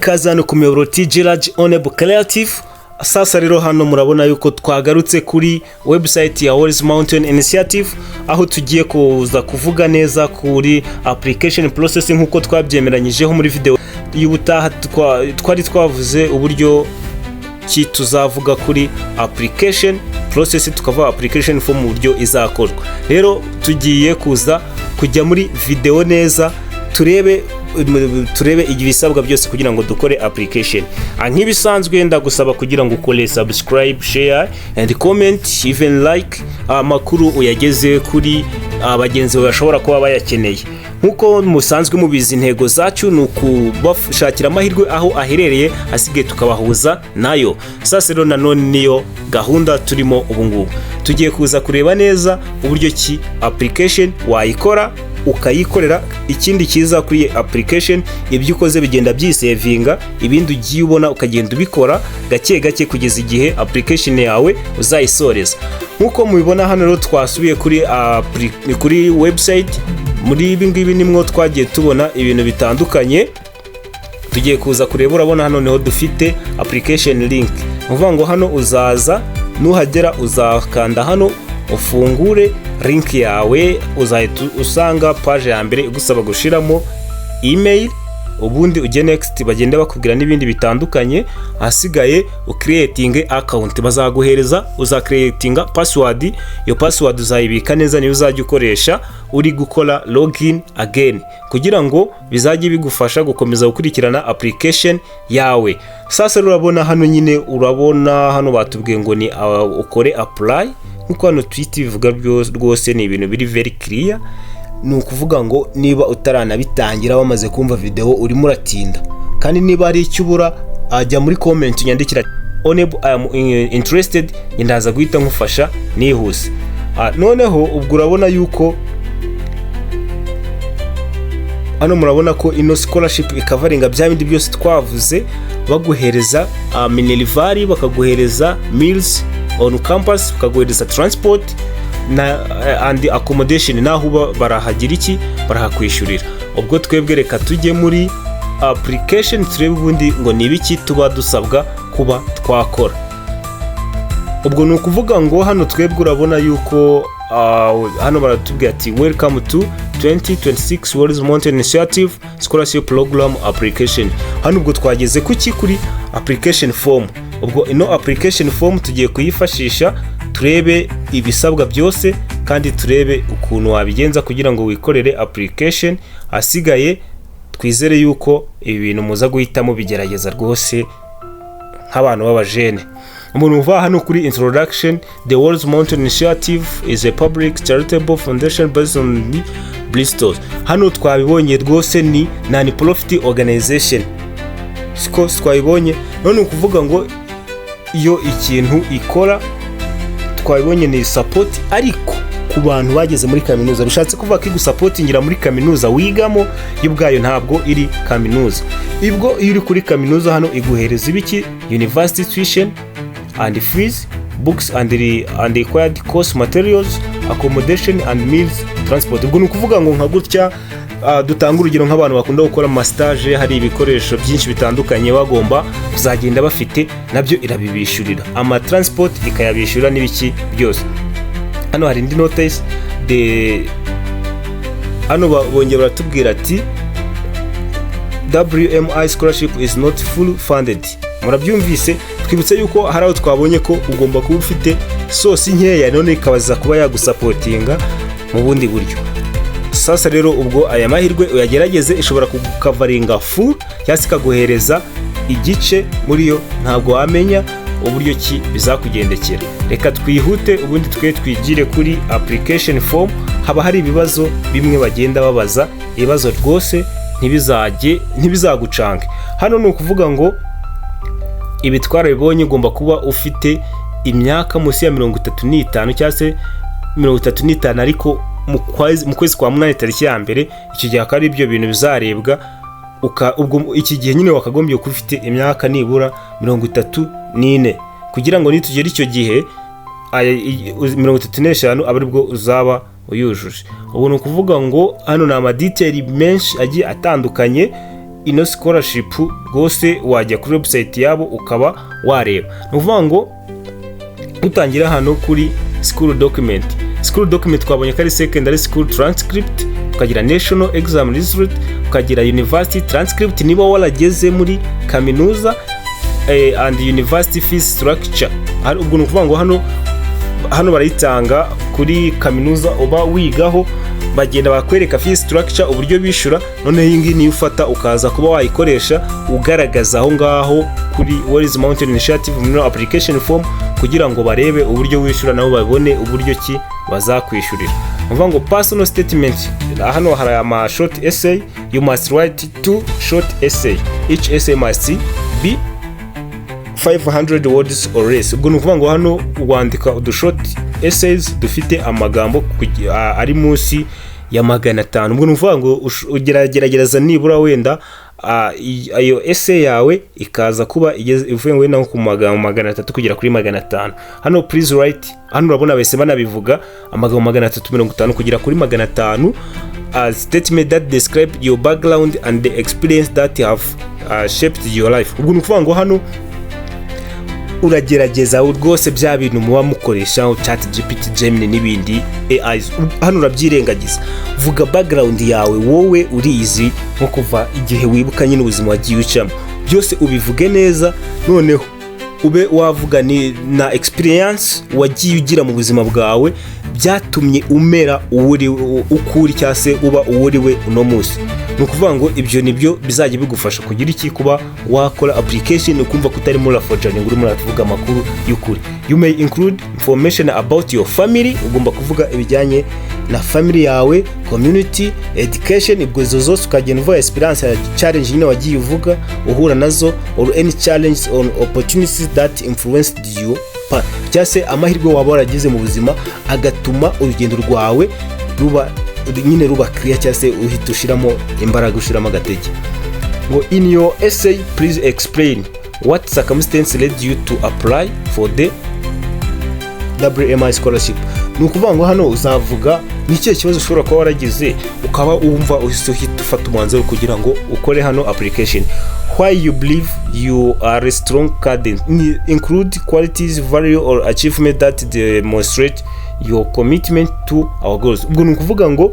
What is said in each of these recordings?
Kazano ku miyoboro TG Rajah Onebu Creative. Sasa rero hano murabona yuko twagarutse kuri website ya Wales Mountain Initiative, aho tugiye kuza kuvuga neza kuri application processing nkuko twabyemeranyijeho muri video y'ubutaha. Twari twavuze uburyo ki tuzavuga kuri application process, tukavuga application form mu buryo izakorwa. Rero tugiye kujya muri video neza turebe ibisabwa byose kugira ngo dukore application. Nk'ibisanzwe ndagusaba kugira ngo ukore subscribe, share and comment, even like, amakuru uyageze kuri abagenzi bashobora kuba bayakeneye. Nkuko musanzwe mubizi, intego zacu ni ukubashakira amahirwe aho aherereye, asigaye tukabahuza nayo. Sasa rero nanone niyo gahunda turimo ubu ngubu. Tugiye kuza kureba neza uburyo ki application wayikora ukayikorera. Ikindi kiza kuri application, ibyo ukoze bigenda byisevinga, ibindi ugiye ubona ukagenda ubikora gake gake kugeza igihe application yawe uzayisoreza. Nkuko mubibona hano rero twasubiye kuri website. Muri ibi ngibi nimwo twagiye tubona ibintu bitandukanye. Tugiye kuza kureba, urabona hano niho dufite application link. Uvuga ngo hano uzaza, nuhagera uzakanda hano ufungure link yawe, uzahita usanga page ya mbere igusaba gushiramo email, ubundi ujye next, bagenda bakubwira n'ibindi bitandukanye. Hasigaye ucreating account, bazaguhereza uzakreatinga password. Iyo password uzayibika neza, niyo uzajya ukoresha uri gukora login again, kugira ngo bizajye bigufasha gukomeza gukurikirana application yawe. Sasa urabona hano nyine, urabona hano batubwiye ngo ni ukore apply. Nkuko hano tweet bivuga rwose ni ibintu biri very clear. Ni ukuvuga ngo niba utaranabitangira wamaze kumva video urimo uratinda, kandi niba ari icyo ubura, ajya muri comment unyandikira Onebu I am interested, ndaza guhita nkufasha nihuse. Noneho ubwo urabona yuko hano murabona ko ino scholarship ikavaringa bya bindi byose twavuze. Baguhereza minervari, bakaguhereza meals on campus, bakaguhereza transport and accommodation, naho barahagira iki, barahakwishyurira. Ubwo twebwe reka tujye muri application turebe ubundi ngo ni ibiki tuba dusabwa kuba twakora. Ubwo ni ukuvuga ngo hano twebwe urabona yuko hano baratubwira ati welcome to 2026 Wales Mountain Initiative Scholarship Program Application. Hano ubwo twageze kuki kuri application form. Ubwo ino application form tugiye kuyifashisha turebe ibisabwa byose, kandi turebe ukuntu wabigenza kugira ngo wikorere application. Asigaye twizere yuko ibi bintu muza guhitamo bigerageza rwose nk'abantu b'abajene. Umuntu uva hano kuri introduction, the Wales Mountain Initiative is a public charitable foundation based on Bristol. Hano twabibonye rwose ni non-profit organization. Siko twabibonye. None ukuvuga ngo iyo ikintu ikora twabibonye ni support, ariko ku bantu bageze muri kaminuza. Bishatse kuvuga ko igusupportingira muri kaminuza wigamo, y'ubwayo ntabwo iri kaminuza. Ibwo iyo uri kuri kaminuza hano iguhereza ibiki: university tuition and fees, books and required course materials, accommodation and meals, transport. Ubwo ni ukuvuga ngo nka gutya, dutanga urugero nk'abantu bakunda gukora massage, hari ibikoresho byinshi bitandukanye bagomba kuzagenda bafite, nabyo irabibishyurira. Ama transport ikayabishyurira n'ibiki byose. Hano hari indi notice, hano bongera batubwira ati WMI scholarship is not full funded. Murabyumvise, twibutse yuko hari aho twabonye ko ugomba kuba ufite sosi nkeya, none ikabaza kuba yagusupportinga mu bundi buryo. Sasa rero ubwo aya mahirwe uyagerageze, ishobora kukavaringa full cyangwa ikaguhereza igice muri yo, ntabwo wamenya uburyo ki bizakugendekera. Reka twihute ubundi twigire kuri application form. Haba hari ibibazo bimwe bagenda babaza, ibibazo rwose ntibizagucange. Hano ni ukuvuga ngo ibitwara bibonye ugomba kuba ufite imyaka munsi ya 35 cyangwa se 35, ariko mu kwezi kwa 8 tariki ya mbere, icyo gihe akari ibyo bintu bizarebwa. Ubwo iki gihe nyine wakagombye kuba ufite imyaka nibura 34, kugira ngo nitugera icyo gihe 35 aba aribwo uzaba uyujuje. Ubu ni ukuvuga ngo hano ni amadetail menshi agiye atandukanye ino scholarship rwose wajya kuri website yabo ukaba wareba. Ni ukuvuga ngo utangira hano kuri school document twabonye ko ari secondary school transcript, ukagira national exam result, ukagira university transcript niba warageze muri kaminuza and university fees structure. Ubwo ni ukuvuga ngo hano barayitanga kuri kaminuza uba wigaho, bagenda bakwereka fee structure uburyo bishura. Noneho iyi ngiyi niyo ufata ukaza kuba wayikoresha ugaragaza aho ngaho kuri What is Mountain Initiative muri application form, kugira ngo barebe uburyo wishura nabo babone uburyo ki bazakwishyurira. Uvuga ngo personal statement, hano hari ama short essay, you must write 2 short essay, each essay must be 500 words or less. Ubwo nukuvuga ngo hano wandika udu short essays dufite amagambo ari munsi ya 500. Ubwo nukuvuga ngo ugerageza nibura wenda ayo essay yawe ikaza kuba ivuye ngo wenda ku magambo 300 kugera kuri 500. Hano please write, hano urabona bese banabivuga amagambo 350 kugera kuri 500 statement that describe your background and the experience that have shaped your life. Ubwo nukuvuga ngo hano uragerageza rwose bya bintu muba mukoresha ChatGPT, Gemini n'ibindi AI, hano urabyirengagiza. Vuga background yawe, wowe urizi nko kuva igihe wibuka nyine ubuzima wagiye ucamo, byose ubivuge neza. Noneho ube wavuga ni na experience wagiye ugira mu buzima bwawe byatumye umera ukuri cyangwa se uba uwuriwe uno munsi. Ni ukuvuga ngo ibyo nibyo bizajya bigufasha kugira iki, kuba wakora application ukumva kutari muri afojani ngo urimo uravuga amakuru y'ukuri. You may include information about your family, ugomba kuvuga ibijyanye na family yawe, community, education. Ibwo izo zose ukagenda uvuga experience ya challenge nyine wagiye uvuga uhura nazo, or any challenge on opportunities that influenced you, cyangwa se amahirwe waba waragize mu buzima agatuma urugendo rwawe ruba clear, cyangwa se uhita ushiramo imbaraga, ushiramo agatege. In your essay, please explain what circumstance led you to apply for the WMI scholarship. Ni ukuvuga ngo hano uzavuga n'icyo kibazo ushobora kuba waragize ukaba wumva uhita ufata umwanzuro kugira ngo ukore hano application. Why you believe you are a strong candidate, include qualities, value or achievement that demonstrate your commitment to our goals. Ubwo ni ukuvuga ngo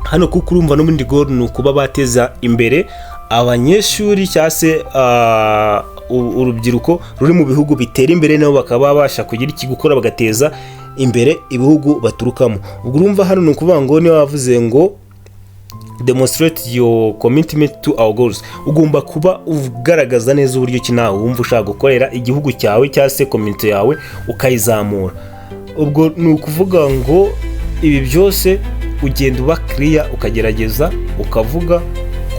hano kuko urumva n'ubundi goal ni ukuba bateza imbere abanyeshuri cyangwa se urubyiruko ruri mu bihugu bitera imbere, nabo bakaba babasha kugira iki gukora bagateza imbere ibihugu baturukamo. Ubwo urumva hano ni ukuvuga ngo niba wavuze ngo demonstrate your commitment to our goals, ugomba kuba ugaragaza neza uburyo ki nawe wumva ushaka gukorera igihugu cyawe cyangwa se community yawe ukayizamura. Ubwo ni ukuvuga ngo ibi byose ugenda uba clear, ukagerageza ukavuga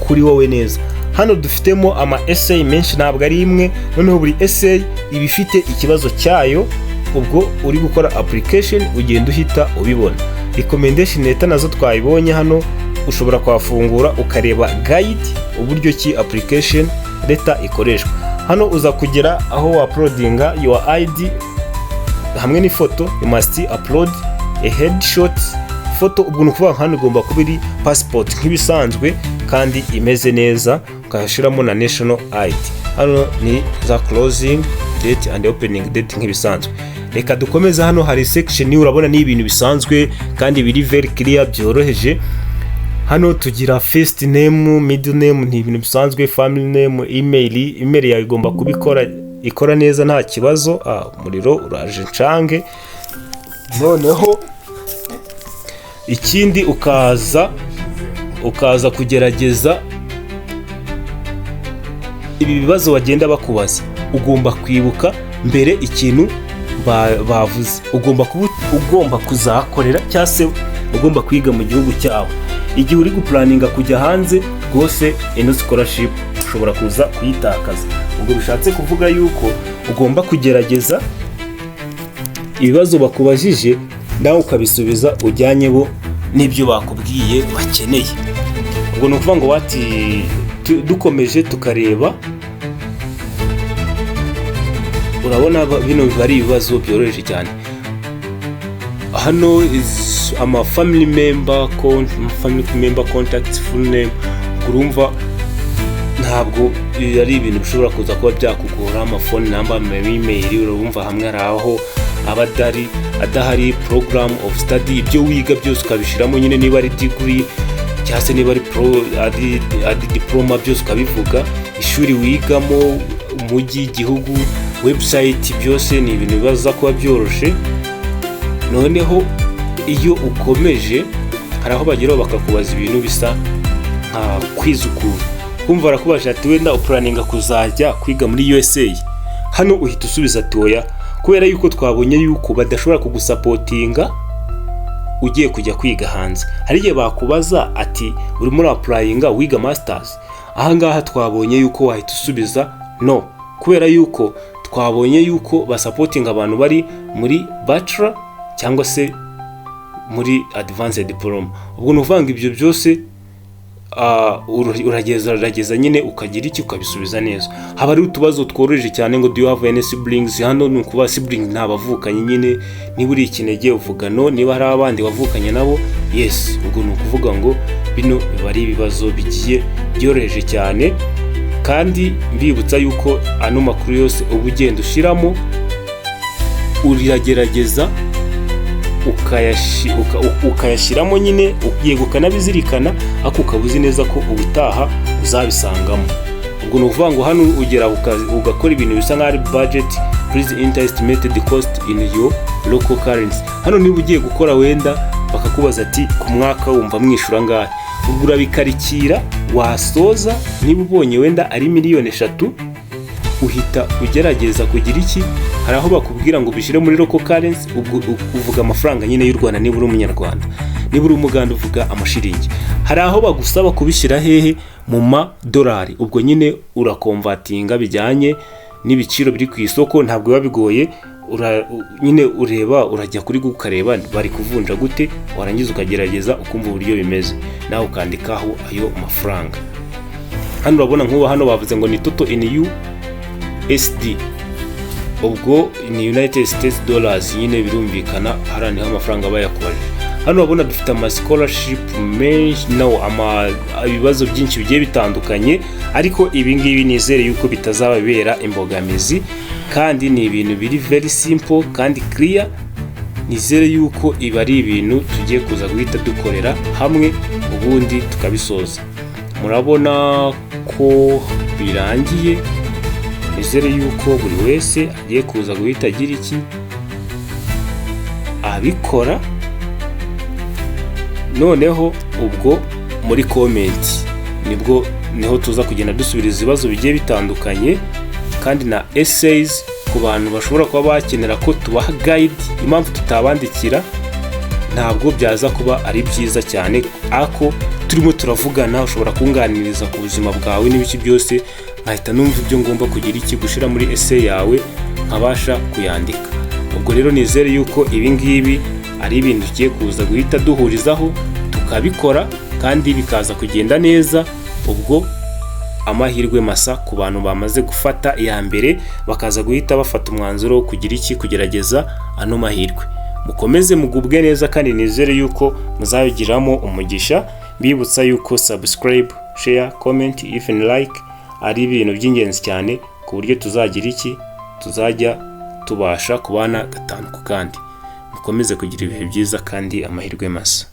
kuri wowe neza. Hano dufitemo ama essay menshi, ntabwo ari imwe. Noneho buri essay iba ifite ikibazo cyayo, ubwo uri gukora application ugenda uhita ubibona. Recommendation leta nazo twayibonye hano, ushobora kwafungura ukareba guide uburyo ki application leta ikoreshwa. Hano uza kugera aho uploadinga your ID hamwe n'ifoto. You must upload a headshot photo. Ubwo nukuvuga hano ugomba kuba iri passport nk'ibisanzwe kandi imeze neza, ukashiramo na national ID. Hano ni za closing date and opening date nk'ibisanzwe. Reka dukomeza. Hano hari section ni urabona ni ibintu bisanzwe kandi biri very clear, byoroheje. Hano tugira first name, middle name, ni ibintu bisanzwe, family name, email yawe igomba kubikora ikora neza nta kibazo. Umuriro uraje ncange. Noneho ikindi ukaza kugerageza ibi bibazo bagenda bakubaza, ugomba kwibuka mbere ikintu bavuze. Ugomba kuzakorera cyangwa se ugomba kwiga mu gihugu cyawe. Igihe uri guplaninga kujya hanze rwose ino scholarship ushobora kuza kuyitakaza. Ubwo bishatse kuvuga yuko ugomba kugerageza ibibazo bakubajije nawe ukabisubiza ujyanye bo n'ibyo bakubwiye bakeneye. Ubwo ni ukuvuga ngo dukomeje tukareba, urabona bino bari ibibazo byoroheje cyane. Hano ama family member contacts, full name. Urumva ntabwo ari ibintu bishobora kuza kuba byakugora. Amafone namba, email, urumva hamwe ari aho aba adahari program of study, ibyo wiga byose ukabishiramo nyine, niba ari degree cyangwa se niba ari diploma byose ukabivuga, ishuri wigamo, umujyi, igihugu, website, byose ni ibintu bibaza kuba byoroshe. Noneho iyo ukomeje hari aho bageraho bakakubaza ibintu bisa nka kwizukura, kumva barakubaje ati wenda upuraninga kuzajya kwiga muri USA, hano uhita usubiza ati oya, kubera yuko twabonye yuko badashobora kugusapotinga ugiye kujya kwiga hanze. Hari igihe bakubaza ati uri muri applyinga wiga masters, ahangaha twabonye yuko wahita usubiza no, kubera yuko twabonye yuko basapotinga abantu bari muri bachelor cyangwa se muri advanced diploma. Ubwo nuvanga ibyo byose urageza nyine ukagira iki ukabisubiza neza. Haba ari utubazo tworoheje cyane ngo do you have any siblings, hano ni ukuba siblings nta bavukanye nyine, niba uri ikinege uvuga no, niba hari abandi wavukanye nabo yes. Ubwo ni ukuvuga ngo bino biba ari ibibazo bigiye byoroheje cyane, kandi mbibutsa yuko ano makuru yose uba ugenda ushiramo uragerageza ukayashyiramo nyine, yego ukanabizirikana, ariko ukaba uzi neza ko ubutaha uzabisangamo. Ubwo ni ukuvuga ngo hano ugera ugakora ibintu bisa nk'ari budget, please underestimate the cost in your local currency. Hano niba ugiye gukora wenda bakakubaza ati ku mwaka wumva mwishura ngahe, ubwo urabikarikira, wasoza niba ubonye wenda ari miliyoni 3, uhita ugerageza kugira iki, hari aho bakubwira ngo bishire muri local currency, ubwo uvuga amafaranga nyine y'u Rwanda niba uri umunyarwanda, niba uri umuganda uvuga amashiringi. Hari aho bagusaba kubishira hehe mu madolari, ubwo nyine urakonvatinga bijyanye n'ibiciro biri ku isoko, ntabwo biba bigoye. Nyine urajya kuri gukareba bari kuvunja gute, warangiza ukagerageza ukumva uburyo bimeze, nawe ukandikaho ayo mafaranga. Hano urabona nk'ubu hano bavuze ngo ni total in USD, ubwo ni United States dollars, nyine birumvikana hari niho amafaranga bayakoje. Hano urabona dufite ama scholarship menshi, ibibazo byinshi bigiye bitandukanye, ariko ibi ngibi nizere yuko bitazababera imbogamizi, kandi ni ibintu biri very simple kandi clear. Nizere yuko iba ari ibintu tugiye kuza guhita dukorera hamwe ubundi tukabisoza. Murabona ko birangiye, nizere yuko buri wese agiye kuza guhita agira iki abikora. Noneho ubwo muri comment niho tuza kugenda dusubiriza ibibazo bigiye bitandukanye, kandi na essays ku bantu bashobora kuba bakenera ko tubaha guide. Impamvu tutabandikira ntabwo byaza kuba ari byiza cyane, ako turimo turavugana ushobora kunganiriza ku buzima bwawe n'ibiki byose, nkahita numva ibyo ngomba kugira iki gushira muri essay yawe nkabasha kuyandika. Ubwo rero nizere yuko ibi ngibi ari ibintu tugiye kuza guhita duhurizaho tukabikora kandi bikaza kugenda neza. Ubwo amahirwe masa ku bantu bamaze gufata iya mbere bakaza guhita bafata umwanzuro wo kugira iki kugerageza ano mahirwe. Mukomeze mugubwe neza kandi nizere yuko muzabigiramo umugisha. Bibutsa yuko subscribe, share, comment, even like ari ibintu by'ingenzi cyane ku buryo tuzagira iki tuzajya tubasha kubana gatanu ku kandi. Mukomeze kugira ibihe byiza kandi amahirwe masa.